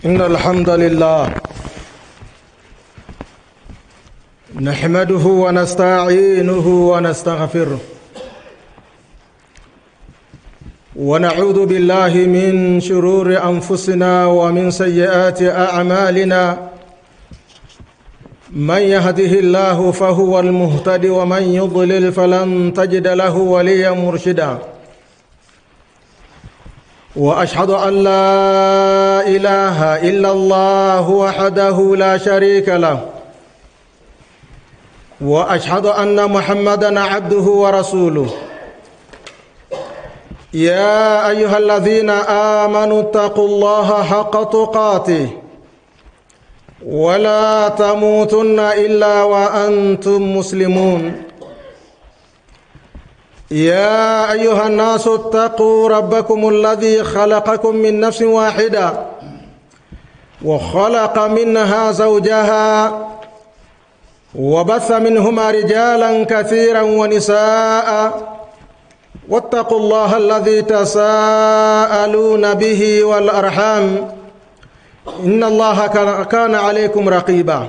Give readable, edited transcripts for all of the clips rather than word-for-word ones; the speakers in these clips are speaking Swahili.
إن الحمد لله نحمده ونستعينه ونستغفره ونعوذ بالله من شرور أنفسنا ومن سيئات أعمالنا من يهده الله فهو المهتدي ومن يضلل فلن تجد له وليا مرشدا وأشهد أن لا إله إلا الله وحده لا شريك له وأشهد أن محمدًا عبده ورسوله يا أيها الذين آمنوا اتقوا الله حق تقاته ولا تموتن إلا وأنتم مسلمون يا أيها الناس اتقوا ربكم الذي خلقكم من نفس واحدة وخلق منها زوجها وبث منهما رجالا كثيرا ونساء واتقوا الله الذي تساءلون به والأرحام إن الله كان عليكم رقيبا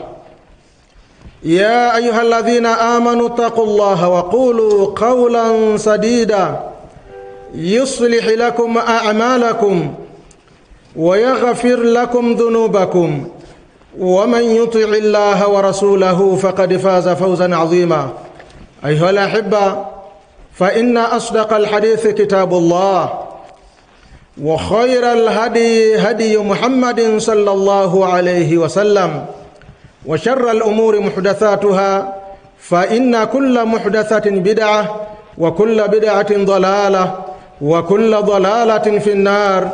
يا أيها الذين آمنوا اتقوا الله وقولوا قولا سديدا يصلح لكم أعمالكم ويغفر لكم ذنوبكم ومن يطع الله ورسوله فقد فاز فوزا عظيما أيها الأحبة فإن أصدق الحديث كتاب الله وخير الهدي هدي محمد صلى الله عليه وسلم وشر الأمور محدثاتها فإن كل محدثة بدعة وكل بدعة ضلالة وكل ضلالة في النار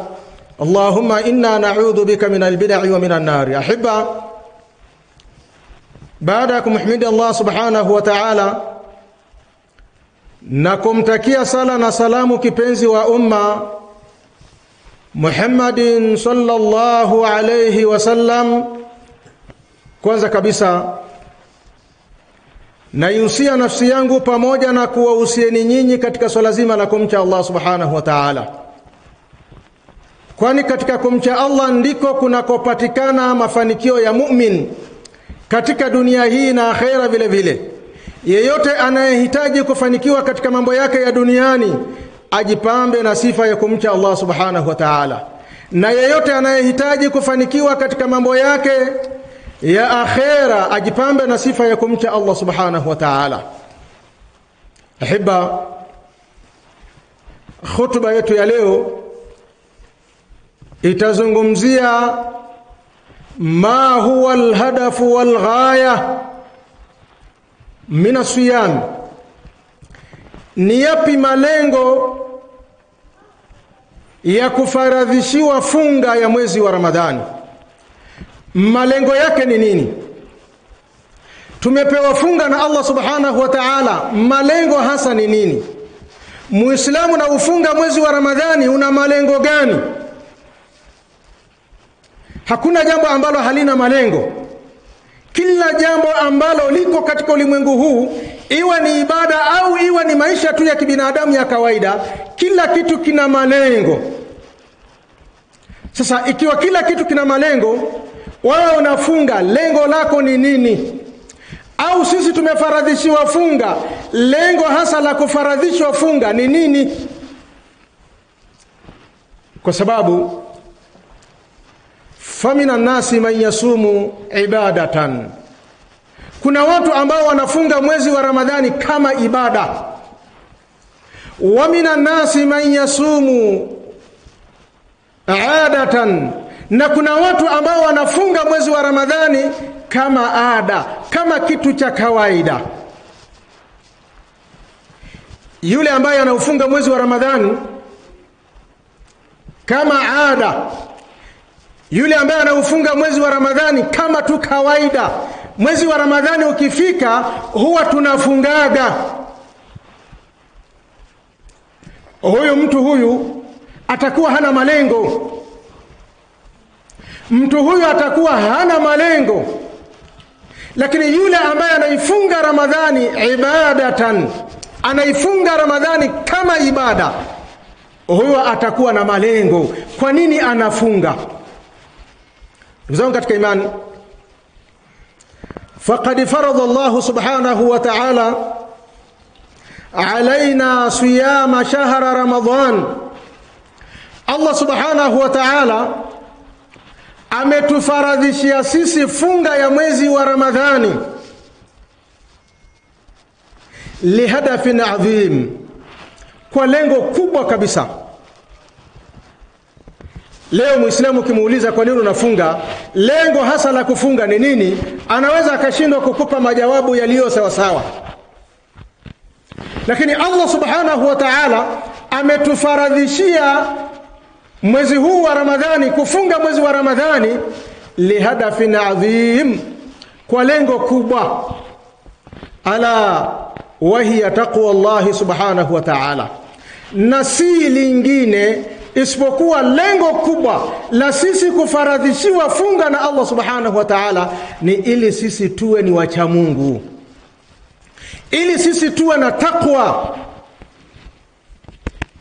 اللهم إنا نعوذ بك من البدع ومن النار أحبة بعدكم محمد الله سبحانه وتعالى nakumtakia sala na salamu kipenzi wa umma Muhammadin sallallahu alayhi wasallam. Kwanza kabisa naihusia nafsi yangu pamoja na kuwahusieni nyinyi katika swala zima la kumcha Allah subhanahu wa ta'ala, kwani katika kumcha Allah ndiko kunakopatikana mafanikio ya mu'min katika dunia hii na akhera vile vile. Yeyote anayehitaji kufanikiwa katika mambo yake ya duniani ajipambe na sifa ya kumcha Allah subhanahu wa ta'ala, na yeyote anayehitaji kufanikiwa katika mambo yake ya akhera ajipambe na sifa ya kumcha Allah subhanahu wa ta'ala. Ahibba, khutba yetu ya leo itazungumzia ma huwa alhadafu walghaya min asiyam, ni yapi malengo ya kufaradhishiwa funga ya mwezi wa Ramadhani. Malengo yake ni nini? Tumepewa funga na Allah subhanahu wa ta'ala, malengo hasa ni nini? Muislamu na ufunga mwezi wa Ramadhani una malengo gani? Hakuna jambo ambalo halina malengo. Kila jambo ambalo liko katika ulimwengu huu, iwe ni ibada au iwe ni maisha tu ya kibinadamu ya kawaida, kila kitu kina malengo. Sasa ikiwa kila kitu kina malengo, wewe unafunga, lengo lako ni nini? Au sisi tumefaradhishiwa funga, lengo hasa la kufaradhishwa funga ni nini? Kwa sababu famina nasi man yasumu ibadatan, kuna watu ambao wanafunga mwezi wa Ramadhani kama ibada. Wa minan nasi man yasumu adatan, na kuna watu ambao wanafunga mwezi wa Ramadhani kama ada, kama kitu cha kawaida. Yule ambaye anaufunga mwezi wa Ramadhani kama ada, yule ambaye anaufunga mwezi wa Ramadhani kama tu kawaida, mwezi wa Ramadhani ukifika huwa tunafungaga, mtu huyu atakuwa hana malengo. Mtu huyu atakuwa hana malengo. Lakini yule ambaye anaifunga Ramadhani ibadatan, anaifunga Ramadhani kama ibada, huyo atakuwa na malengo. Kwa nini anafunga? Ndugu katika imani, faqad farada Allah subhanahu wa ta'ala alaina siyama shahra Ramadhan. Allah subhanahu wa ta'ala ametufaradhishia sisi funga ya mwezi wa Ramadhani lihadafin adhim, kwa lengo kubwa kabisa. Leo Muislamu kimuuliza kwa nini unafunga, lengo hasa la kufunga ni nini, anaweza akashindwa kukupa majawabu yaliyo sawa sawa. Lakini Allah subhanahu wa ta'ala ametufaradhishia mwezi huu wa Ramadhani, kufunga mwezi wa Ramadhani lihadafin adhim, kwa lengo kubwa. Ala wahiya taqwa Allah subhanahu wa ta'ala, na si lingine isipokuwa lengo kubwa la sisi kufaradhishiwa funga na Allah subhanahu wa ta'ala ni ili sisi tuwe ni wacha Mungu, ili sisi tuwe na takwa,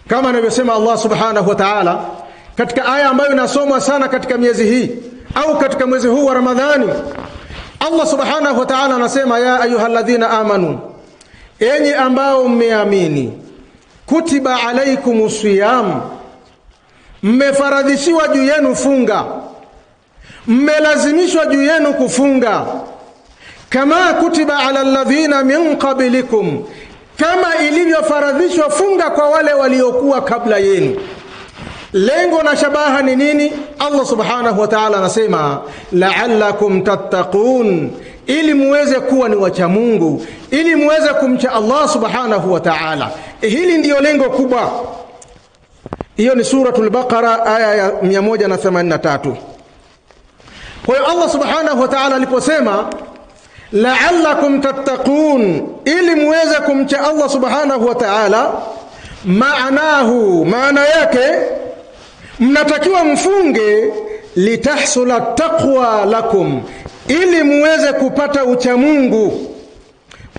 kama anavyosema Allah subhanahu wa ta'ala katika aya ambayo inasomwa sana katika miezi hii au katika mwezi huu wa Ramadhani. Allah subhanahu wa ta'ala anasema, ya ayyuhalladhina amanu, enyi ambao mmeamini, kutiba alaikumus siyam, mmefaradhishiwa juu yenu funga, mmelazimishwa juu yenu kufunga, kama kutiba ala alladhina min qablikum, kama ilivyofaradhishwa funga kwa wale waliokuwa kabla yenu. Lengo na shabaha ni nini? Allah subhanahu wa ta'ala anasema la'allakum tattaqun, ili muweze kuwa ni wacha Mungu, ili muweze kumcha Allah subhanahu wa ta'ala. Hili ndiyo lengo kubwa. Hiyo ni suratul Baqara aya ya 183. Kwa hiyo Allah subhanahu wa ta'ala aliposema la'allakum tattaqun, ili muweze kumcha Allah subhanahu wa ta'ala, maana yake mnatakiwa mfunge litahsula taqwa lakum, ili muweze kupata ucha Mungu.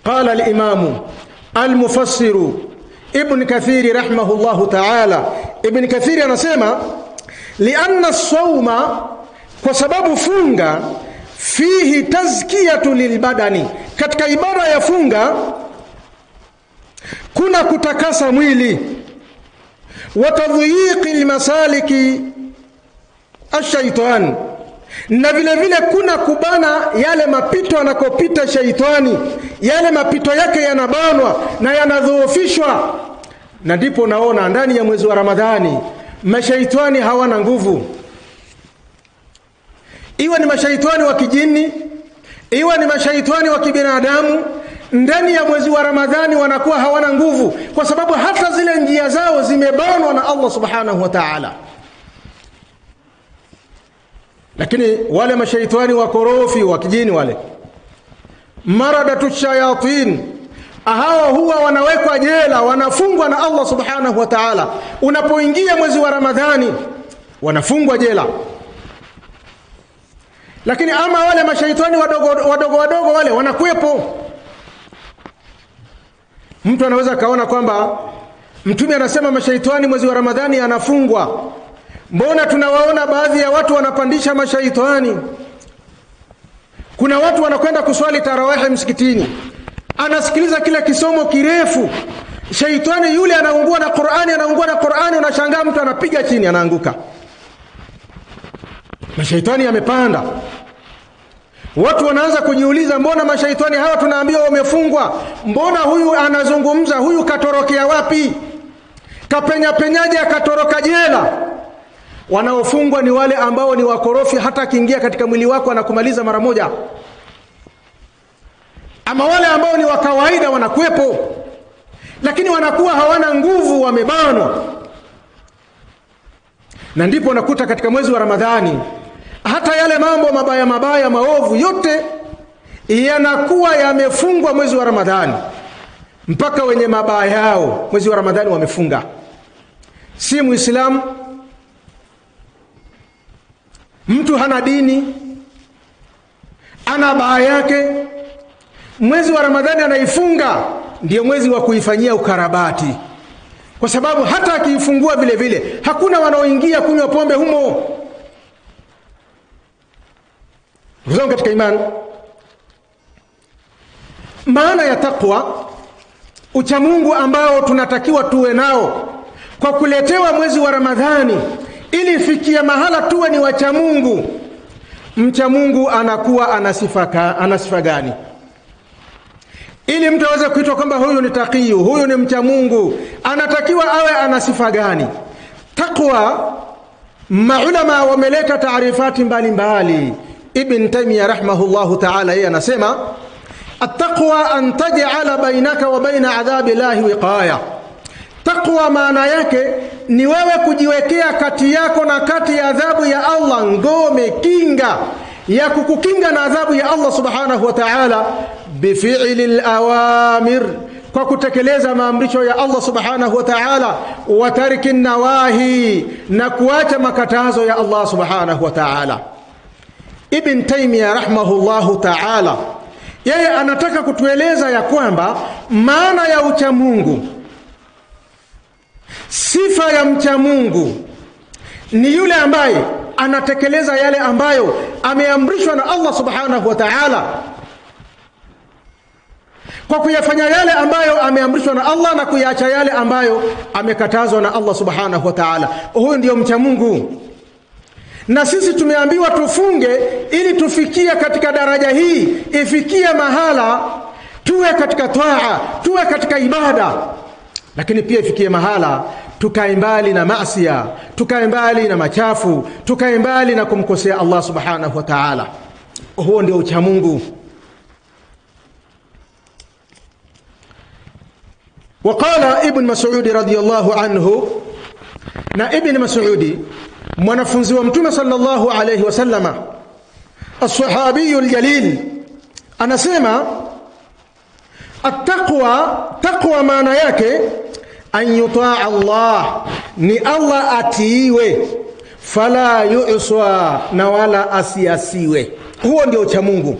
Qala al-imamu al-mufassiru Ibn Kathir rahimahullahu ta'ala, Ibn Kathir anasema lianna as-sawma, kwa sababu funga fihi tazkiyatu lilbadani, katika ibada ya funga kuna kutakasa mwili, wa tadhiqi almasaliki ash-shaytan, na vile vile kuna kubana yale mapito anakopita shaitani, yale mapito yake yanabanwa na yanadhoofishwa. Na ndipo naona ndani ya mwezi wa Ramadhani mashaitani hawana nguvu, iwe ni mashaitani wa kijini, iwe ni mashaitani wa kibinadamu. Ndani ya mwezi wa Ramadhani wanakuwa hawana nguvu, kwa sababu hata zile njia zao zimebanwa na Allah subhanahu wa ta'ala. Lakini wale mashaitani wakorofi wa kijini, wale maradatu shayatin, hawa huwa wanawekwa jela, wanafungwa na Allah subhanahu wa ta'ala. Unapoingia mwezi wa Ramadhani wanafungwa jela. Lakini ama wale mashaitani wadogo wale wanakuepo. Mtu anaweza kaona kwamba Mtume anasema mashaitani mwezi wa Ramadhani anafungwa, mbona tunawaona baadhi ya watu wanapandisha mashaitani? Kuna watu wanakwenda kuswali tarawih msikitini, anasikiliza kila kisomo kirefu, shaitani yule anaungua na Qur'ani, unashangaa mtu anapiga chini anaanguka. Mashaitani yamepanda. Watu wanaanza kujiuliza, mbona mashaitani hawa tunaambiwa wamefungwa, mbona huyu anazungumza, huyu katorokea wapi? Kapenyaje akatoroka jela? Wanaofungwa ni wale ambao ni wakorofi, hata akiingia katika mwili wako anakumaliza mara moja. Ama wale ambao ni wa kawaida wanakuepo, lakini wanakuwa hawana nguvu, wamebanwa. Na ndipo nakuta katika mwezi wa Ramadhani hata yale mambo mabaya maovu yote yanakuwa yamefungwa mwezi wa Ramadhani, mpaka wenye mabaya yao mwezi wa Ramadhani wamefunga. Si Muislamu, mtu hana dini, ana baya yake, mwezi wa Ramadhani anaifunga, ndio mwezi wa kuifanyia ukarabati. Kwa sababu hata akiifungua vile vile hakuna wanaoingia kunywa pombe humo. Kuzonga katika imani, maana ya taqwa, uchamungu ambao tunatakiwa tuwe nao kwa kuletewa mwezi wa Ramadhani ili ifikie mahala tuwe ni wacha Mungu. Mcha Mungu anakuwa anasifa gani? Ili mtu aweze kuitwa kwamba huyu ni taqiyu, huyu ni mcha Mungu, anatakiwa awe anasifa gani? Taqwa, maulama wameleta taarifati mbalimbali. Ibn Taymiyyah rahimahullahu ta'ala yeye anasema at-taqwa an taj'ala bainaka wa baina adhabi llahi wiqaya. Taqwa maana yake ni wewe kujiwekea kati yako na kati ya adhabu ya Allah ngome, kinga ya kukukinga na adhabu ya Allah subhanahu wa ta'ala, bifi'li al-awamir, kwa kutekeleza maamrisho ya Allah subhanahu wa ta'ala, wa tariki nawahi, na kuacha makatazo ya Allah subhanahu wa ta'ala. Ibn Taymiyyah rahimahullahu ta'ala yeye anataka kutueleza ya kwamba maana ya ucha Mungu, sifa ya mcha Mungu ni yule ambaye anatekeleza yale ambayo ameamrishwa na Allah subhanahu wa ta'ala, kwa kuyafanya yale ambayo ameamrishwa na Allah na kuyaacha yale ambayo amekatazwa na Allah subhanahu wa ta'ala. Huyo ndio mcha Mungu. Na sisi tumeambiwa tufunge ili tufikie katika daraja hii, ifikie mahala tuwe katika taa, tuwe katika ibada, lakini pia ifikie mahala tukae mbali na maasiya, tukae mbali na machafu, tukae mbali na kumkosea Allah subhanahu wa ta'ala. Huo ndio ucha Mungu. Waqala Ibn Mas'ud radiyallahu anhu, na Ibn Mas'ud mwanafunzi wa Mtume sallallahu alayhi wasallama, as-sahabiyul jalil, anasema at-taqwa, taqwa maana yake an yutaa Allah, ni Allah atiiwe, fala yu'swa, na wala asiasiwe. Huo ndio ucha Mungu.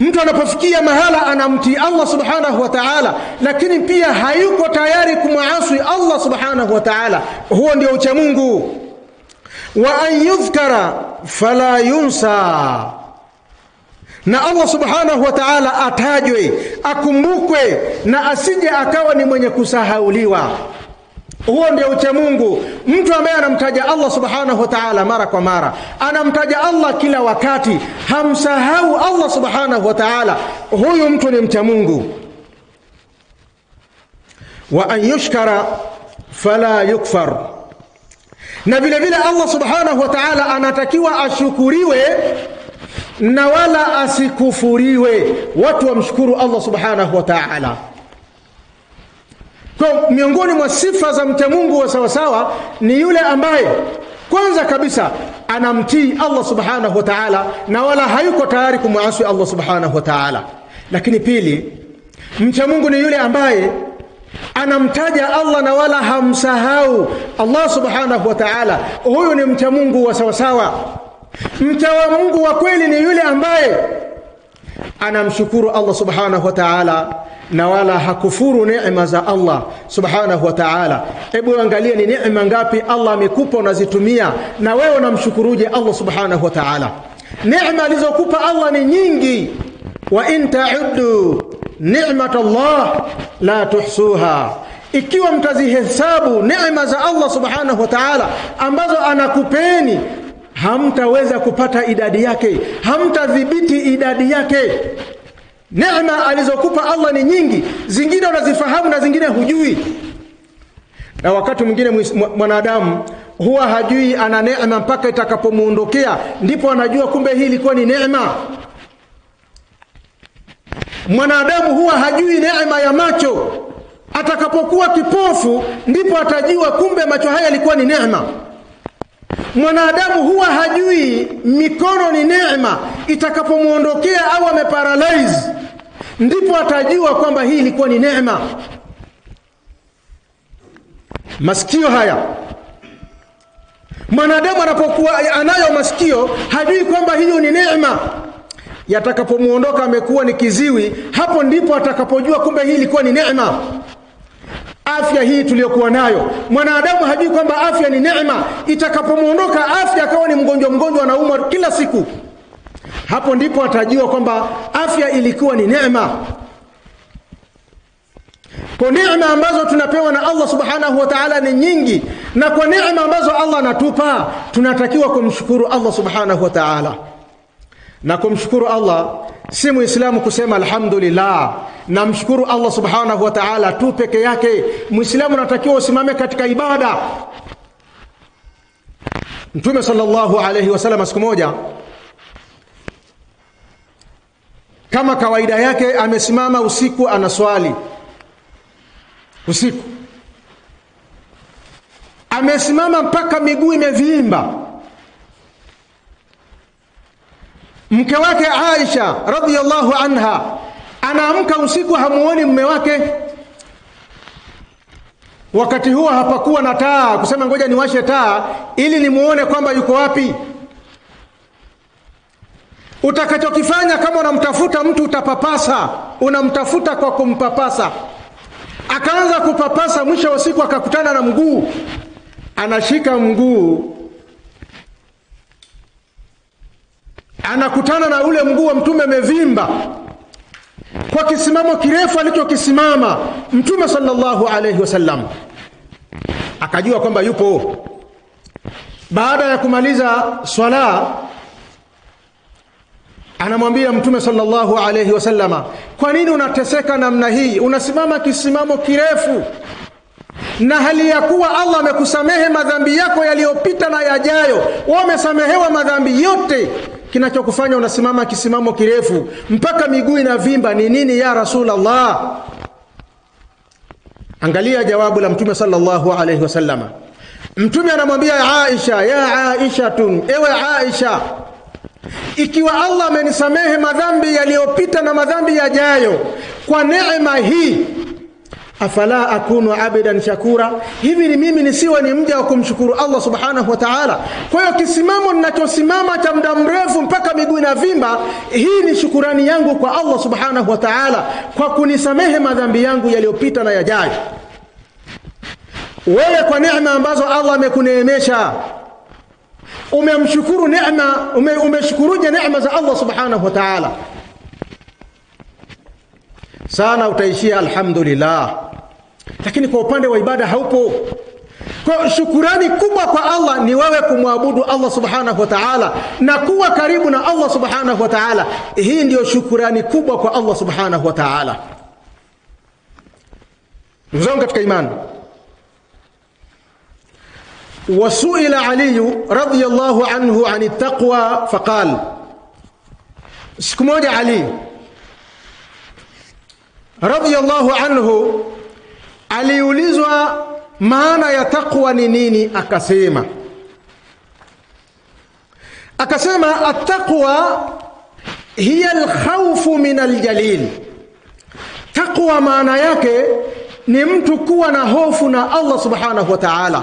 Mtu anapofikia mahala anamtii Allah subhanahu wa ta'ala, lakini pia hayuko tayari kumwasi Allah subhanahu wa ta'ala, huo ndio ucha Mungu. Wa an yudhkara fala yunsa, na Allah subhanahu wa ta'ala atajwe, akumbukwe, na asije akawa ni mwenye kusahauliwa. Huo ndio ucha Mungu. Mtu ambaye anamtaja Allah subhanahu wa ta'ala mara kwa mara, anamtaja Allah kila wakati, hamsahau Allah subhanahu wa ta'ala, huyu mtu ni mcha Mungu. Wa an yushkara fala yukfar, na vile vile Allah subhanahu wa ta'ala anatakiwa ashukuriwe na wala asikufuriwe. Watu wamshukuru Allah subhanahu wa ta'ala. Kwa miongoni mwa sifa za mcha Mungu wa sawa sawa ni yule ambaye kwanza kabisa anamtii Allah subhanahu wa ta'ala na wala hayuko tayari kumwasi Allah subhanahu wa ta'ala. Lakini pili, mcha Mungu ni yule ambaye anamtaja Allah na wala hamsahau Allah subhanahu wa ta'ala. Huyu ni mcha Mungu wa sawa sawa. Mcha wa Mungu wa kweli ni yule ambaye anamshukuru Allah subhanahu wa ta'ala na wala hakufuru neema za Allah subhanahu wa ta'ala. Hebu angalia ni neema ngapi Allah amekupa unazitumia, na wewe unamshukuruje Allah subhanahu wa ta'ala? Neema alizokupa Allah ni nyingi. Wa in ta'uddu ni'matallah la tuhsuha, ikiwa mtazihesabu neema za Allah subhanahu wa ta'ala ambazo anakupeni, hamtaweza kupata idadi yake, hamtadhibiti idadi yake. Neema alizokupa Allah ni nyingi, zingine unazifahamu na zingine hujui. Na wakati mwingine mwanadamu huwa hajui ana neema mpaka itakapomuondokea, ndipo anajua kumbe hii ilikuwa ni neema. Mwanadamu huwa hajui neema ya macho, atakapokuwa kipofu ndipo atajua kumbe macho haya yalikuwa ni neema. Mwanadamu huwa hajui mikono ni neema, itakapomuondokea au ameparalyze ndipo atajua kwamba hii ilikuwa ni neema. Masikio haya, mwanadamu anapokuwa anayo masikio hajui kwamba hiyo ni neema. Yatakapomuondoka amekuwa ni kiziwi, hapo ndipo atakapojua kumbe hii ilikuwa ni neema. Afya hii tuliyokuwa nayo, mwanadamu hajui kwamba afya ni neema. Itakapomuondoka afya akawa ni mgonjwa anaumwa kila siku, Hapo ndipo atajua kwamba afya ilikuwa ni neema. Kwa neema ambazo tunapewa na Allah subhanahu wa ta'ala ni nyingi, na kwa neema ambazo Allah anatupa tunatakiwa kumshukuru Allah subhanahu wa ta'ala. Na kumshukuru Allah si muislamu kusema alhamdulillah, na mshukuru Allah subhanahu wa ta'ala tu peke yake. Muislamu anatakiwa usimame katika ibada. Mtume sallallahu alayhi wasallam siku moja kama kawaida yake amesimama usiku anaswali. Usiku amesimama mpaka miguu imevimba. Mke wake Aisha radhiyallahu anha anaamka usiku, hamuoni mume wake. Wakati huo hapakuwa na taa kusema ngoja niwashe taa ili nimuone kwamba yuko wapi. Utakachokifanya kama unamtafuta mtu utapapasa, unamtafuta kwa kumpapasa. Akaanza kupapasa, mwisho wa siku akakutana na mguu. Anashika mguu, anakutana na ule mguu wa Mtume umevimba kwa kisimamo kirefu alichokisimama Mtume sallallahu alayhi wasallam. Akajua kwamba yupo. Baada ya kumaliza swala anamwambia Mtume sallallahu alayhi wasallama, kwa nini unateseka namna hii? Unasimama kisimamo kirefu na hali ya kuwa Allah amekusamehe madhambi yako yaliyopita na yajayo. Umesamehewa madhambi yote, kinachokufanya unasimama kisimamo kirefu mpaka miguu inavimba ni nini ya Rasulullah? Angalia jawabu la Mtume sallallahu alayhi wasallama. Mtume anamwambia Aisha, ya Aisha, ewe Aisha, ikiwa Allah amenisamehe madhambi yaliyopita na madhambi yajayo kwa neema hii, afala akunu abidan shakura, hivi ni mimi nisiwe ni mja wa kumshukuru Allah subhanahu wa ta'ala? Kwa hiyo kisimamo ninachosimama cha muda mrefu mpaka miguu inavimba, hii ni shukurani yangu kwa Allah subhanahu wa ta'ala kwa kunisamehe madhambi yangu yaliyopita na yajayo. Wewe kwa neema ambazo Allah amekuneemesha, umemshukuru neema, umeshukuruje neema za Allah subhanahu wa ta'ala? Sana utaishia alhamdulillah, lakini kwa upande wa ibada haupo. Kwa shukurani kubwa kwa Allah ni wewe kumwabudu Allah subhanahu wa ta'ala na kuwa karibu na Allah subhanahu wa ta'ala. Hii ndio shukurani kubwa kwa Allah subhanahu wa ta'ala. Ndugu katika imani, وسئل علي رضي الله عنه عن التقوى فقال, siku moja Ali radhiyallahu anhu aliulizwa maana ya taqwa ni nini, akasema at-taqwa hiya al-khawfu min al-jalil. Taqwa maana yake ni mtu kuwa na hofu na Allah subhanahu wa ta'ala.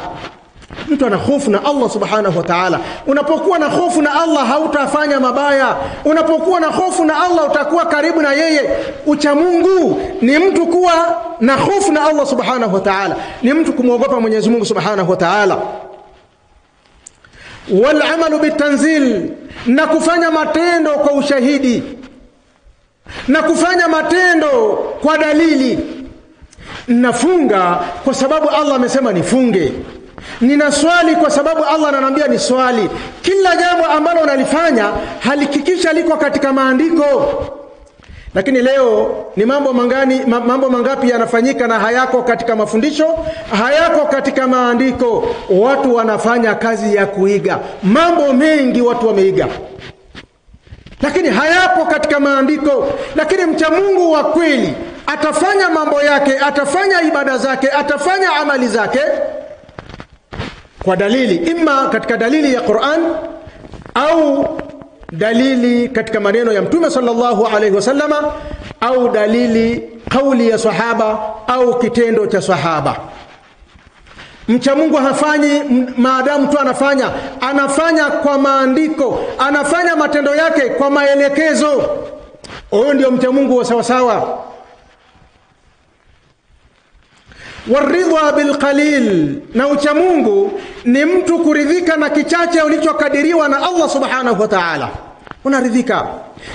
Mtu ana hofu na Allah subhanahu wa ta'ala. Unapokuwa na hofu na Allah hautafanya mabaya. Unapokuwa na hofu na Allah utakuwa karibu na yeye. Ucha Mungu ni mtu kuwa na hofu na Allah subhanahu wa ta'ala, ni mtu kumwogopa Mwenyezi Mungu subhanahu wa ta'ala. Wal amalu bitanzil, na kufanya matendo kwa ushahidi, na kufanya matendo kwa dalili. Nafunga kwa sababu Allah amesema nifunge. Ninaswali kwa sababu Allah ananiambia ni swali. Kila jambo ambalo unalifanya halikikisha liko katika maandiko. Lakini leo ni mambo mangapi yanafanyika na hayako katika mafundisho, hayako katika maandiko. Watu wanafanya kazi ya kuiga. Mambo mengi watu wameiga, lakini hayapo katika maandiko. Lakini mcha Mungu wa kweli atafanya mambo yake, atafanya ibada zake, atafanya amali zake kwa dalili, imma katika dalili ya Qur'an au dalili katika maneno ya Mtume sallallahu alayhi wasallama au dalili kauli ya sahaba au kitendo cha sahaba. Mcha Mungu hafanyi maadamu tu anafanya kwa maandiko, anafanya matendo yake kwa maelekezo. Huyo ndio mcha Mungu wa sawa sawa. Waridha bilqalil, na ucha Mungu ni mtu kuridhika na kichache ulichokadiriwa na Allah subhanahu wa ta'ala. unaridhika.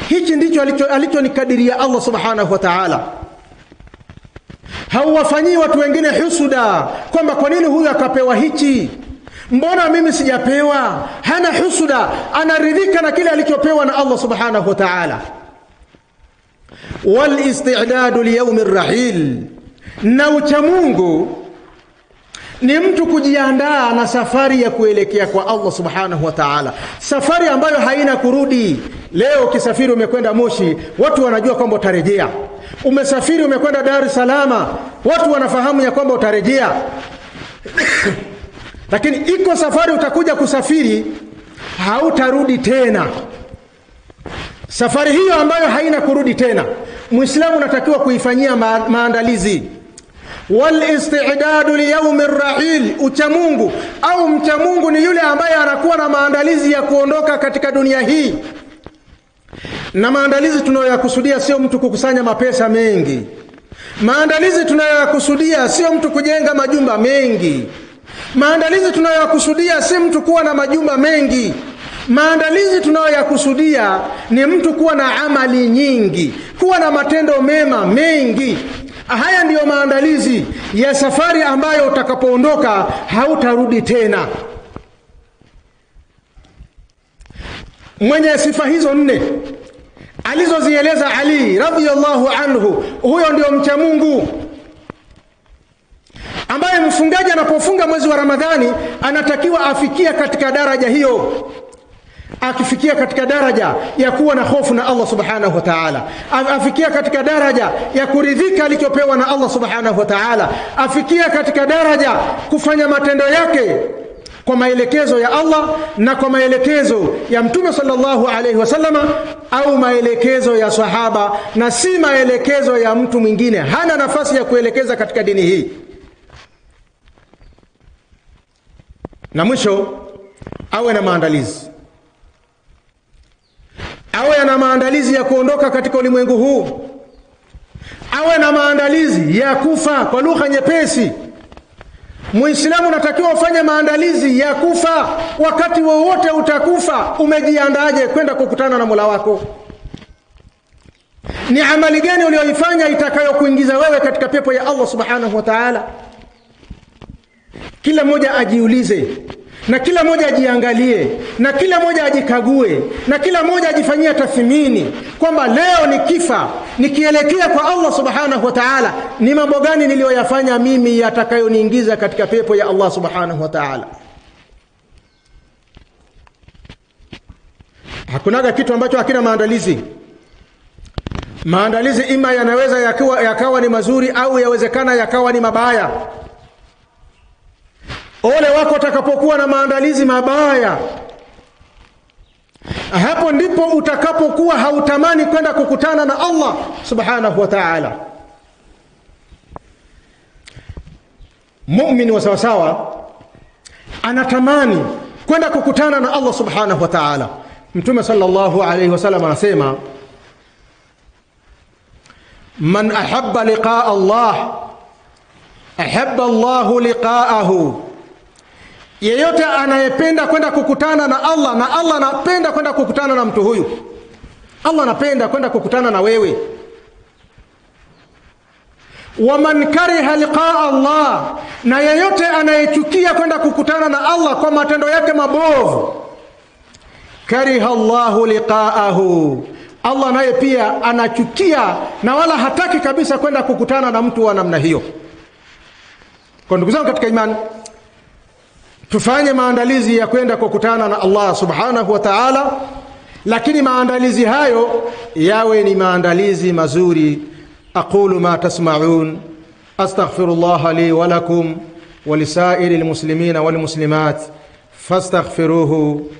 Hichi ndicho alichonikadiria Allah subhanahu wa ta'ala. Hauwafanyii watu wengine husuda kwamba kwa nini huyu akapewa hichi, mbona mimi sijapewa. Hana husuda, anaridhika na kile alichopewa na Allah subhanahu wa ta'ala. Wal istidadu li yawmir rahil, na uchamungu ni mtu kujiandaa na safari ya kuelekea kwa Allah subhanahu wa ta'ala, safari ambayo haina kurudi. Leo ukisafiri umekwenda Moshi, watu wanajua kwamba utarejea. Umesafiri umekwenda Dar es Salaam, watu wanafahamu ya kwamba utarejea. Lakini iko safari utakuja kusafiri, hautarudi tena. Safari hiyo ambayo haina kurudi tena, Muislamu anatakiwa kuifanyia maandalizi. Wal istidadu li yawmir rahil, uchamungu au mchamungu ni yule ambaye anakuwa na maandalizi ya kuondoka katika dunia hii. Na maandalizi tunayoyakusudia sio mtu kukusanya mapesa mengi. Maandalizi tunayoyakusudia sio mtu kujenga majumba mengi. Maandalizi tunayoyakusudia si mtu kuwa na majumba mengi. Maandalizi tunayoyakusudia ni mtu kuwa na amali nyingi, kuwa na matendo mema mengi. Haya ndiyo maandalizi ya safari ambayo utakapoondoka hautarudi tena. Mwenye sifa hizo 4 alizozieleza Ali radhiyallahu anhu, huyo ndio mcha Mungu ambaye mfungaji anapofunga mwezi wa Ramadhani anatakiwa afikia katika daraja hiyo. Akifikia katika daraja ya kuwa na hofu na Allah subhanahu wa ta'ala, afikia katika daraja ya kuridhika alichopewa na Allah subhanahu wa ta'ala, afikia katika daraja kufanya matendo yake kwa maelekezo ya Allah na kwa maelekezo ya Mtume sallallahu alayhi wasallama, au maelekezo ya sahaba na si maelekezo ya mtu mwingine. Hana nafasi ya kuelekeza katika dini hii. Na mwisho, awe na maandalizi. Awe na maandalizi ya kuondoka katika ulimwengu huu. Awe na maandalizi ya kufa. Kwa lugha nyepesi, Muislamu unatakiwa ufanye maandalizi ya kufa. Wakati wowote utakufa, umejiandaje kwenda kukutana na Mola wako? Ni amali gani uliyoifanya itakayokuingiza wewe katika pepo ya Allah subhanahu wa ta'ala? Kila mmoja ajiulize, na kila mmoja ajiangalie, na kila mmoja ajikague, na kila mmoja ajifanyia tathmini kwamba leo nikifa, nikielekea kwa Allah subhanahu wa ta'ala, ni mambo gani niliyoyafanya mimi yatakayoniingiza katika pepo ya Allah subhanahu wa ta'ala. Hakunaga kitu ambacho hakina maandalizi. Maandalizi ima yanaweza yakawa ni mazuri au yawezekana yakawa ni mabaya. Ole wako utakapokuwa na maandalizi mabaya. Hapo ndipo utakapokuwa hautamani kwenda kukutana na Allah subhanahu wa ta'ala. Muumini wa sawasawa anatamani kwenda kukutana na Allah subhanahu wa ta'ala. Mtume sallallahu alayhi wasallam anasema, man ahabba liqaa Allah ahabba Allahu liqaahu. Yeyote anayependa kwenda kukutana na Allah, na Allah anapenda kwenda kukutana na mtu huyu. Allah anapenda kwenda kukutana na wewe. Wa man kariha liqaa Allah, na yeyote anayechukia kwenda kukutana na Allah kwa matendo yake mabovu, kariha Allahu liqaahu, Allah naye pia anachukia na wala hataki kabisa kwenda kukutana na mtu wa namna hiyo. Kwa ndugu zangu katika imani, tufanye maandalizi ya kwenda kukutana na Allah subhanahu wa ta'ala, lakini maandalizi hayo yawe ni maandalizi mazuri. Aqulu ma tasma'un, astaghfirullah li wa lakum wa lisairi almuslimina wal muslimat fastaghfiruhu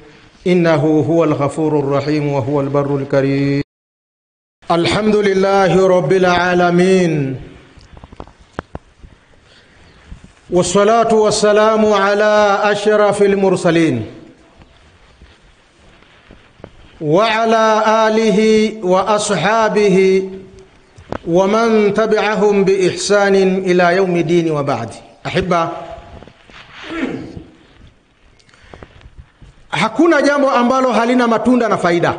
innahu huwal ghafurur rahim wa huwal barrul karim. Alhamdulillahi rabbil alamin, والصلاة والسلام على أشرف المرسلين وعلى آله وأصحابه ومن تبعهم بإحسان إلى يوم الدين وبعد. أحبة, hakuna jambo ambalo halina matunda na faida.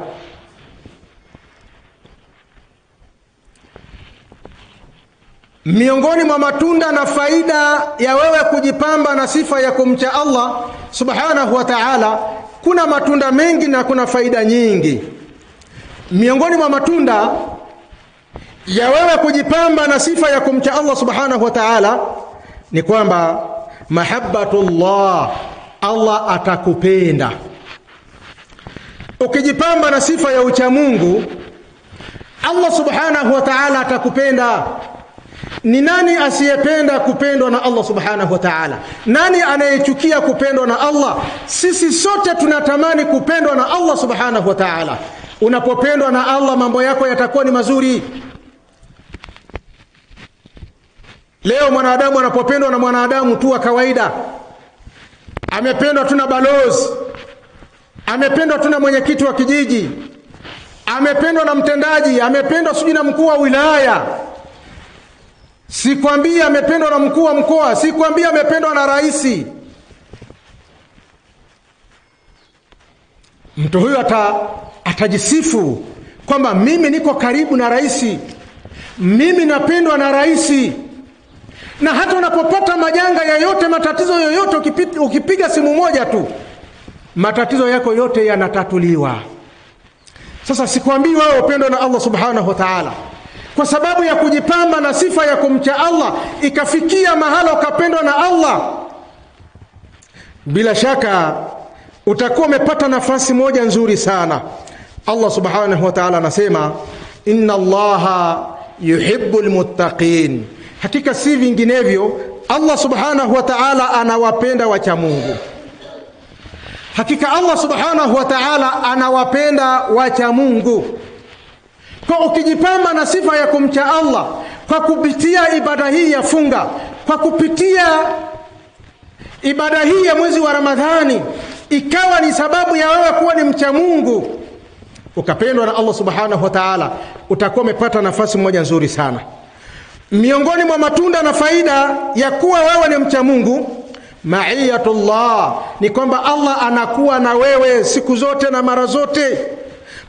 miongoni mwa matunda na faida ya wewe kujipamba na sifa ya kumcha Allah subhanahu wa ta'ala, kuna matunda mengi na kuna faida nyingi. Miongoni mwa matunda ya wewe kujipamba na sifa ya kumcha Allah subhanahu wa ta'ala ni kwamba mahabbatullah, Allah atakupenda. Ukijipamba na sifa ya ucha Mungu, Allah subhanahu wa ta'ala atakupenda. Ni nani asiyependa kupendwa na Allah subhanahu wa ta'ala? Nani anayechukia kupendwa na Allah? Sisi sote tunatamani kupendwa na Allah subhanahu wa ta'ala. Unapopendwa na Allah, mambo yako yatakuwa ni mazuri. Leo mwanadamu anapopendwa na mwanadamu tu wa kawaida, amependwa tu na balozi, amependwa tu na mwenyekiti wa kijiji, amependwa na mtendaji, amependwa sijui na mkuu wa wilaya, sikwambia amependwa na mkuu wa mkoa, sikwambia amependwa na rais, mtu huyo atajisifu kwamba mimi niko karibu na rais, mimi napendwa na rais. Na hata unapopata majanga yoyote, matatizo yoyote, ukipiga simu moja tu, matatizo yako yote yanatatuliwa. Sasa sikwambii wewe upendwa na Allah subhanahu wa ta'ala kwa sababu ya kujipamba na sifa ya kumcha Allah, ikafikia mahala ukapendwa na Allah, bila shaka utakuwa umepata nafasi moja nzuri sana. Allah subhanahu wa ta'ala anasema, inna Allaha yuhibbul muttaqin, hakika si vinginevyo Allah subhanahu wa ta'ala anawapenda wacha Mungu. Hakika Allah subhanahu wa ta'ala anawapenda wacha Mungu. Kwa ukijipamba na sifa ya kumcha Allah kwa kupitia ibada hii ya funga, kwa kupitia ibada hii ya mwezi wa Ramadhani, ikawa ni sababu ya wewe kuwa ni mcha Mungu, ukapendwa na Allah subhanahu wa ta'ala, utakuwa umepata nafasi moja nzuri sana. Miongoni mwa matunda na faida ya kuwa wewe ni mcha Mungu, ma'iyatullah, ni kwamba Allah anakuwa na wewe siku zote na mara zote.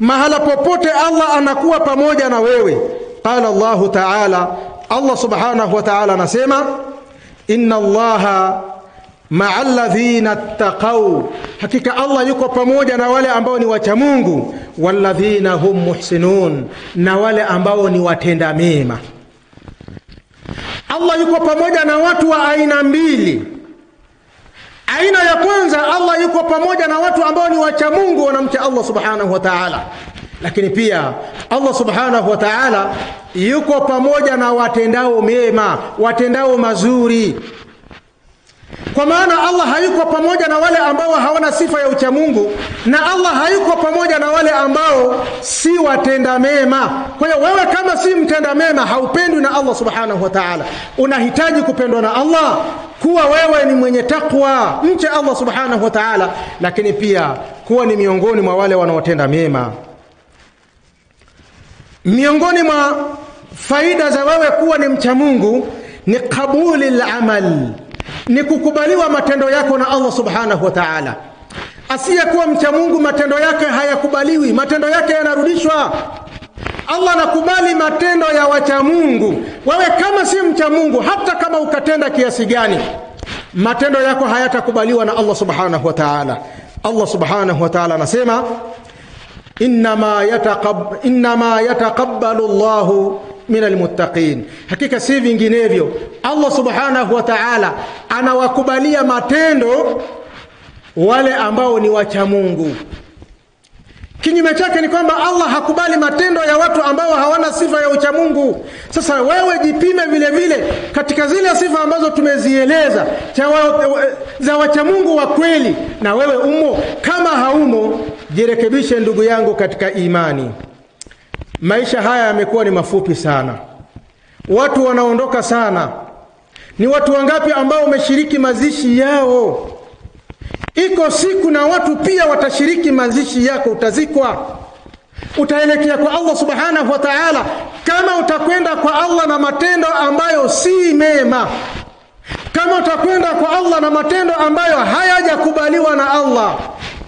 Mahala popote Allah anakuwa pamoja na wewe. Qala Allah ta'ala, Allah subhanahu wa ta'ala anasema, inna Allaha ma'al ladhina ittaqaw, hakika Allah yuko pamoja na wale ambao ni wacha Mungu, walladhina hum muhsinun, na wale ambao ni watenda mema. Allah yuko pamoja na watu wa aina mbili. Aina ya kwanza, Allah yuko pamoja na watu ambao ni wacha Mungu, wanamcha Allah subhanahu wa ta'ala. Lakini pia Allah subhanahu wa ta'ala yuko pamoja na watendao mema, watendao mazuri. Kwa maana Allah hayuko pamoja na wale ambao hawana sifa ya ucha Mungu, na Allah hayuko pamoja na wale ambao si watenda mema. Kwa hiyo wewe kama si mtenda mema, haupendwi na Allah subhanahu wa ta'ala. Unahitaji kupendwa na Allah, kuwa wewe ni mwenye takwa, mche Allah subhanahu wa ta'ala, lakini pia kuwa ni miongoni mwa wale wanaotenda mema. Miongoni mwa faida za wewe kuwa ni mcha Mungu ni kabuli al-amal, ni kukubaliwa matendo yako na Allah subhanahu wa ta'ala. Asiyekuwa mcha Mungu, matendo yake hayakubaliwi, matendo yake yanarudishwa. Allah anakubali matendo ya wacha Mungu. Wewe kama si mcha Mungu, hata kama ukatenda kiasi gani, matendo yako hayatakubaliwa na Allah subhanahu wa ta'ala. Allah subhanahu wa ta'ala anasema, innama yataqabbalu Allahu minal muttaqin, hakika si vinginevyo Allah subhanahu wa ta'ala anawakubalia matendo wale ambao ni wacha Mungu. Kinyume chake ni kwamba Allah hakubali matendo ya watu ambao hawana sifa ya ucha Mungu. Sasa wewe jipime vile vile katika zile sifa ambazo tumezieleza za wacha Mungu wa kweli, na wewe umo. Kama haumo, jirekebishe ndugu yangu katika imani. Maisha haya yamekuwa ni mafupi sana, watu wanaondoka sana. Ni watu wangapi ambao umeshiriki mazishi yao? Iko siku na watu pia watashiriki mazishi yako, utazikwa, utaelekea kwa Allah subhanahu wa ta'ala. Kama utakwenda kwa Allah na matendo ambayo si mema, kama utakwenda kwa Allah na matendo ambayo hayajakubaliwa na Allah,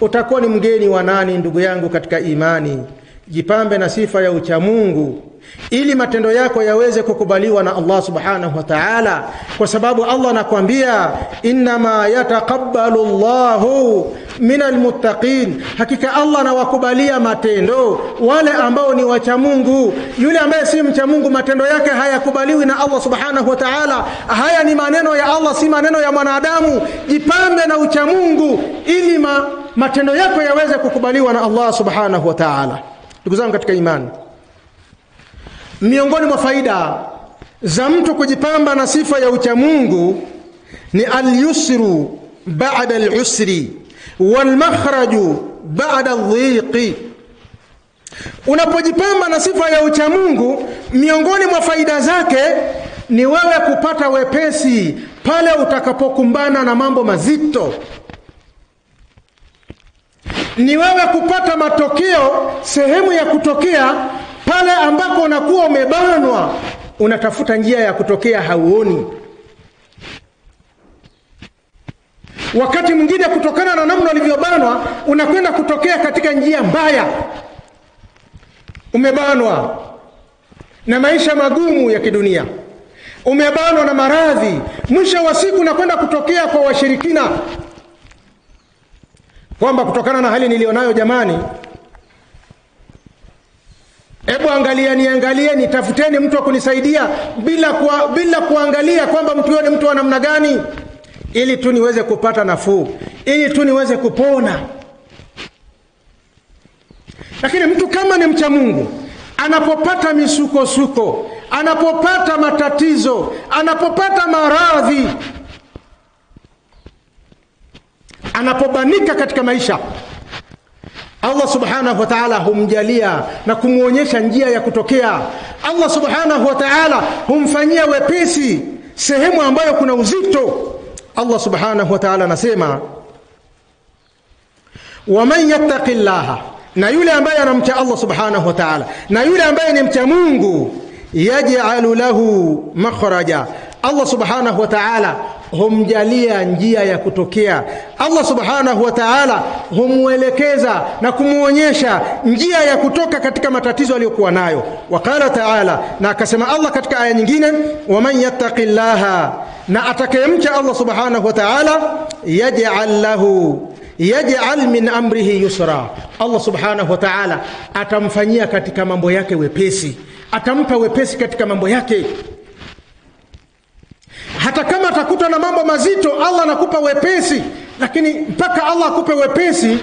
utakuwa ni mgeni wa nani ndugu yangu katika imani? jipambe na sifa ya uchamungu ili matendo yako yaweze kukubaliwa na Allah subhanahu wa ta'ala, kwa sababu Allah anakuambia inma yataqabbalu Allahu minal muttaqin, hakika Allah anawakubalia matendo wale ambao ni wacha Mungu. Yule ambaye si mcha Mungu matendo yake hayakubaliwi na Allah subhanahu wa ta'ala. Haya ni maneno ya Allah, si maneno ya mwanadamu. Jipambe na ucha Mungu ili matendo yako yaweze kukubaliwa na Allah subhanahu wa ta'ala. Ndugu zangu katika imani, miongoni mwa faida za mtu kujipamba na sifa ya uchamungu ni al-yusru ba'da al-usri wal-makhraju ba'da al-dhiqi. Unapojipamba na sifa ya uchamungu, miongoni mwa faida zake ni wewe kupata wepesi pale utakapokumbana na mambo mazito, ni wewe kupata matokeo, sehemu ya kutokea pale ambako unakuwa umebanwa, unatafuta njia ya kutokea hauoni. Wakati mwingine kutokana na namna ulivyobanwa unakwenda kutokea katika njia mbaya. Umebanwa na maisha magumu ya kidunia, umebanwa na maradhi, mwisho wa siku unakwenda kutokea kwa washirikina, kwamba kutokana na hali nilionayo jamani, hebu angalieni, tafuteni mtu wa kunisaidia, bila kuangalia kwamba mtu yule ni mtu wa namna gani, ili tu niweze kupata nafuu, ili tu niweze kupona. Lakini mtu kama ni mcha Mungu, anapopata misukosuko, anapopata matatizo, anapopata maradhi, anapobanika katika maisha, Allah subhanahu wa ta'ala humjalia na kumuonyesha njia ya kutokea. Allah subhanahu wa ta'ala humfanyia wepesi sehemu ambayo kuna uzito. Allah subhanahu wa ta'ala anasema, waman yattaqillaha, na yule ambaye anamcha Allah subhanahu wa ta'ala, na yule ambaye ni mcha Mungu, yaj'alu lahu makhraja, Allah subhanahu wa ta'ala humjalia njia ya kutokea. Allah subhanahu wa ta'ala humwelekeza na kumuonyesha njia ya kutoka katika matatizo aliyokuwa nayo. Waqala ta'ala, na akasema Allah katika aya nyingine, waman yattaqillaha, na atakayemcha Allah subhanahu wa ta'ala, yaj'al min amrihi yusra, Allah subhanahu wa ta'ala atamfanyia katika mambo yake wepesi, atampa wepesi katika mambo yake. Hata kama atakuta na mambo mazito, Allah anakupa wepesi, lakini mpaka Allah akupe wepesi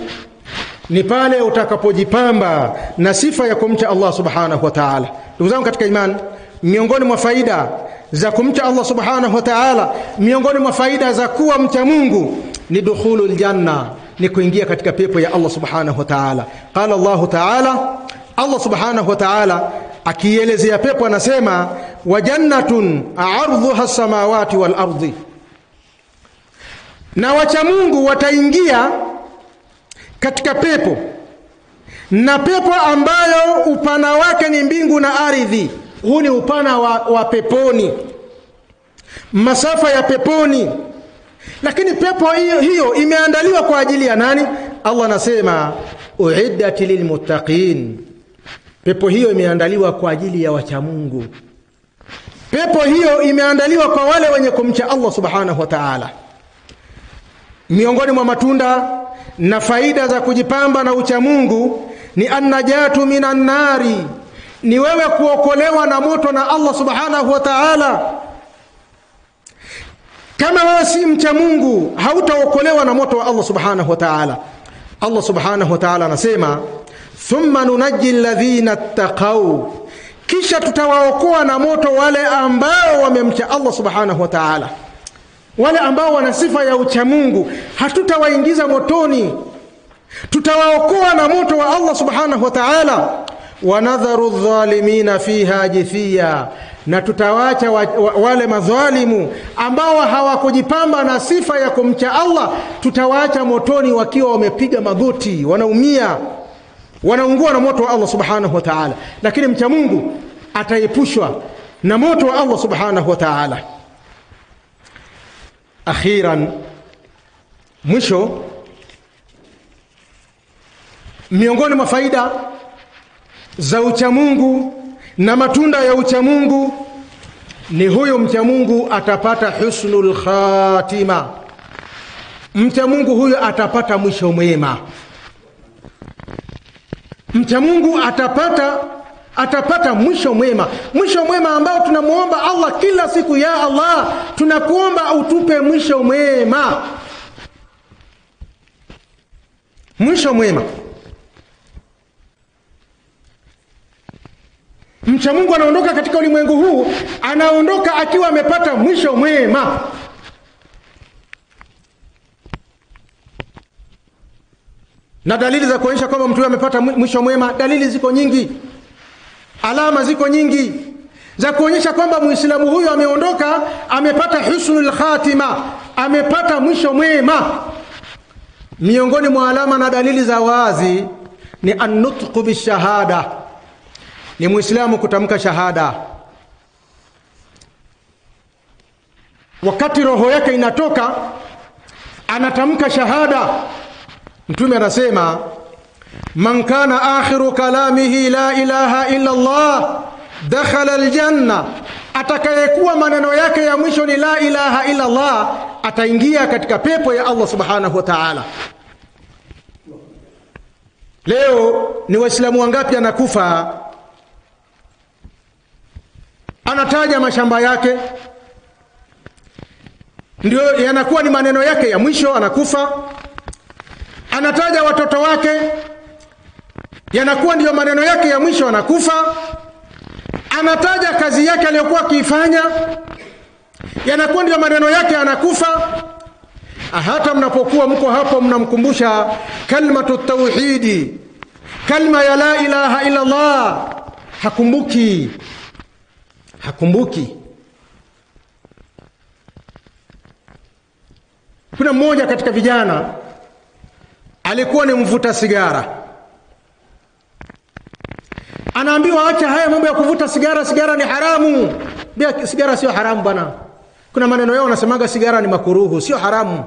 ni pale utakapojipamba na sifa ya kumcha Allah subhanahu wa ta'ala. Ndugu zangu katika imani, miongoni mwa faida za kumcha Allah subhanahu wa ta'ala, miongoni mwa faida za kuwa mcha Mungu ni dukhulul janna, ni kuingia katika pepo ya Allah subhanahu wa ta'ala. Qala Allah ta'ala, Allah subhanahu wa ta'ala akielezea pepo anasema, wa jannatun a'ardhuha as-samawati wal ardi, na wacha Mungu wataingia katika pepo, na pepo ambayo upana wake ni mbingu na ardhi. Huu ni upana wa peponi, masafa ya peponi. Lakini pepo hiyo imeandaliwa kwa ajili ya nani? Allah anasema uiddat lilmuttaqin, pepo hiyo imeandaliwa kwa ajili ya wacha Mungu. Pepo hiyo imeandaliwa kwa wale wenye kumcha Allah subhanahu wa ta'ala. Miongoni mwa matunda na faida za kujipamba na ucha Mungu ni annajatu minan nari, ni wewe kuokolewa na moto na Allah subhanahu wa ta'ala. Kama wewe si mcha Mungu, hautaokolewa na moto wa Allah subhanahu wa ta'ala. Allah subhanahu wa ta'ala anasema, thumma nunajji alladhina ittaqaw, kisha tutawaokoa na moto wale ambao wamemcha Allah subhanahu wa ta'ala. Wale ambao wana sifa ya ucha Mungu hatutawaingiza motoni, tutawaokoa na moto wa Allah subhanahu wa ta'ala. Wa nadharu adh-dhalimina fiha jithiya, na tutawacha wale madhalimu ambao hawakujipamba na sifa ya kumcha Allah, tutawaacha motoni wakiwa wamepiga magoti, wanaumia, wanaungua na moto wa Allah subhanahu wa ta'ala. Lakini mcha Mungu ataepushwa na moto wa Allah subhanahu wa ta'ala. Akhiran, mwisho, miongoni mwa faida za uchamungu na matunda ya uchamungu, ni huyo mchamungu atapata husnul khatima. Mchamungu huyo atapata mwisho mwema. Mchamungu atapata mwisho mwema. Mwisho mwema ambao tunamuomba Allah kila siku, ya Allah, tunakuomba utupe mwisho mwema. Mwisho mwema. Mchamungu anaondoka katika ulimwengu huu, anaondoka akiwa amepata mwisho mwema. Na dalili za kuonyesha kwamba mtu amepata mwisho mwema, dalili ziko nyingi, alama ziko nyingi za kuonyesha kwamba Muislamu huyu ameondoka amepata husnul khatima, amepata mwisho mwema. Miongoni mwa alama na dalili za wazi ni an-nutqu bishahada, ni Muislamu kutamka shahada. Wakati roho yake inatoka anatamka shahada. Mtume anasema, man kana akhiru kalamihi la ilaha illa Allah dakhala aljanna, atakayekuwa maneno yake ya mwisho ni la ilaha illa Allah ataingia katika pepo ya Allah subhanahu wa ta'ala. Leo ni waislamu wangapi anakufa anataja mashamba yake, ndio yanakuwa ni maneno yake ya mwisho, anakufa. Anataja watoto wake, yanakuwa ndio maneno yake ya mwisho, anakufa. Anataja kazi yake aliyokuwa akifanya, yanakuwa ndio maneno yake, anakufa. Hata mnapokuwa mko hapo mnamkumbusha kalmatu tauhidi, kalma ya la ilaha illa Allah, hakumbuki. Kuna mmoja katika vijana alikuwa ni mvuta sigara. Anaambiwa acha haya mambo ya kuvuta sigara, sigara ni haramu. Bia sigara sio haramu bwana. Kuna maneno yao wanasemaga sigara ni makuruhu, sio haramu.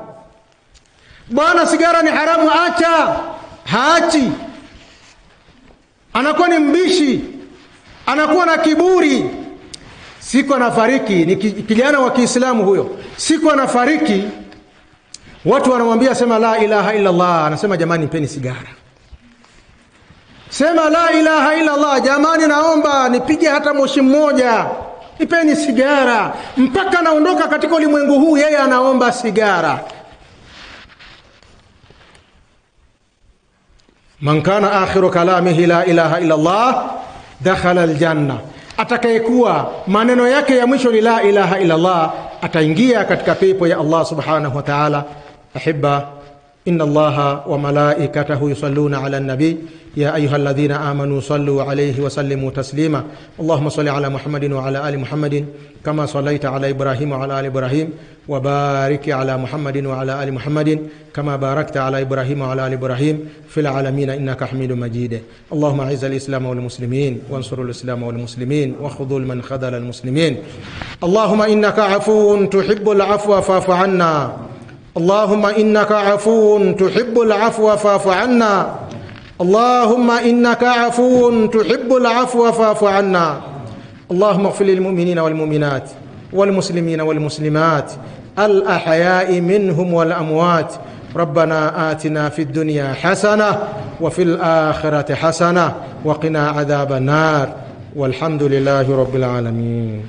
Bwana sigara ni haramu, acha. Haachi. Anakuwa ni mbishi, anakuwa na kiburi. Siku anafariki, ni kijana wa Kiislamu huyo. Siku anafariki, watu wanamwambia sema la ilaha illa Allah, anasema jamani nipeni sigara. Sema la ilaha illa Allah, jamani naomba nipige hata moshi mmoja, nipeni sigara. Mpaka naondoka katika ulimwengu huu yeye anaomba sigara. Man kana akhiru kalamihi la ilaha illa Allah dakhala aljanna, atakayekuwa maneno yake ya mwisho ni la ilaha illa Allah ataingia katika pepo ya Allah subhanahu wa ta'ala. أحبة إن الله وملائكته يصلون على النبي يا أيها الذين آمنوا صلوا عليه وسلموا تسليما. اللهم صل على محمد وعلى آل محمد كما صليت على إبراهيم وعلى آل إبراهيم، وبارك على محمد وعلى آل محمد كما باركت على إبراهيم وعلى آل إبراهيم في العالمين إنك حميد مجيد. اللهم أعز الإسلام والمسلمين وانصر الإسلام والمسلمين وخذل من خذل المسلمين. اللهم إنك عفو تحب العفو فاعف عنا. اللهم إنك عفو تحب العفو فاعف عنا. اللهم إنك عفو تحب العفو فاعف عنا. اللهم اغفر للمؤمنين والمؤمنات والمسلمين والمسلمات الأحياء منهم والأموات. ربنا آتنا في الدنيا حسنة وفي الآخرة حسنة وقنا عذاب النار. والحمد لله رب العالمين.